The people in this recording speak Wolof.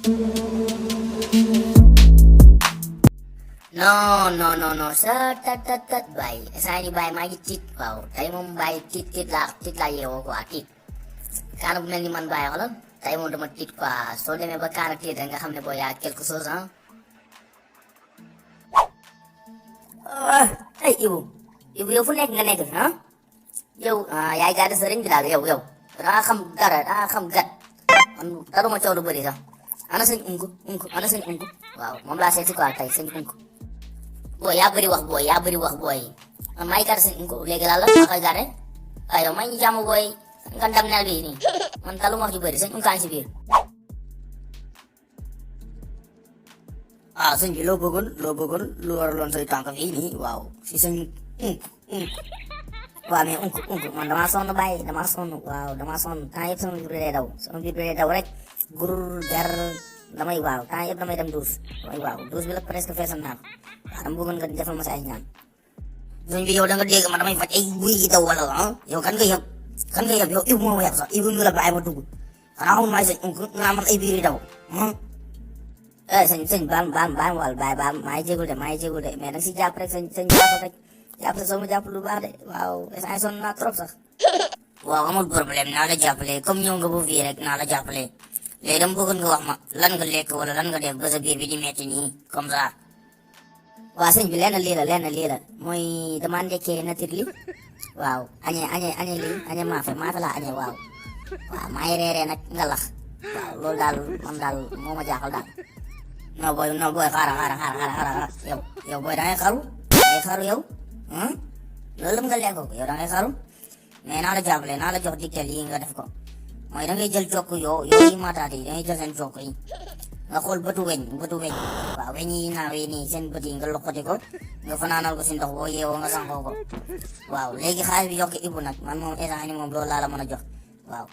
No, tat bay. Saya ni bay magi tit wow. Tay mom bay tit la yewo quoi tit. Kana bu melni man bay xolal. Tay mom dama tit quoi. So demé ba kana tit nga xamné bo ya quelque chose hein. Ay ibu yow fu nek nga nek ha yow yaay gaade sëriñ bi daal yow da xam dara da xam gat man dara ma ciow lu bari sax ana sëñ unku ana sëñ unku waaw mom la seeti quoi tay sëñ unku boy yaa bari wax boy man may gaade sëñ unku léegi la ma koy gaade ay yow may ñu jàmm boy nga ndam nel bi ni man talu wax ju bari sëñ unkaan ci biir sëñ bi loo bëggoon lu waraloon say tànk fii nii waaw si sëñ waaw mais unku man dama sonn bàyyi dama sonn temps yëpp sama biir bi day daw rek gurur gar damay waaw temps yëpp damay dem duus duus bi la presque feesal naa ko waaw dama bëggoon nga defal ma si ay ñaan sëñ bi yow da nga dégg man damay faj ay buy yi daw wala yow kan nga yëpp yow ibu moo yëpp sax ibu ñu la bàyyi ma dugg xanaa xamul maay sëñ unku nga man ay biir yi daw sëñ baal wal baal maa ngi jégul de mais danga si jàpp rek sëñ jàpp rek jàpp sa soo ma jàpp lu baax de waaw instant sonn naa trop sax waaw amul problème naa la jàppale comme ñëw nga bu fii rek naa la jàppale léegi dama bëggoon nga wax ma lan nga lekk wala lan nga def ba sa biir bi di metti nii comme ça waaw sëñ bi lenn lii la mooy dama ndekkee natir li waaw añe lii maafe laa añe waaw maa ngi reeree nag nga lax waaw loolu daal man daal moo ma jaaxal daal non boy xaaral yow boy da ngay xaru yow loolu nga lekk ko yow da ngay xaru mais naa la jàppale naa la jox digtal yi nga def ko mooy da ngay jël jokk yi mataati da ngay jël seen jokk yi nga xool bëtu weñ waaw weñ yi naaw yi nii seen bët yi nga loqati ko nga fanaanal ko si ndox boo yeewoo nga sangoo ko waaw léegi xaalis bi yokk ibu nag man moom instant ni moom loolu laa la mën a jox waaw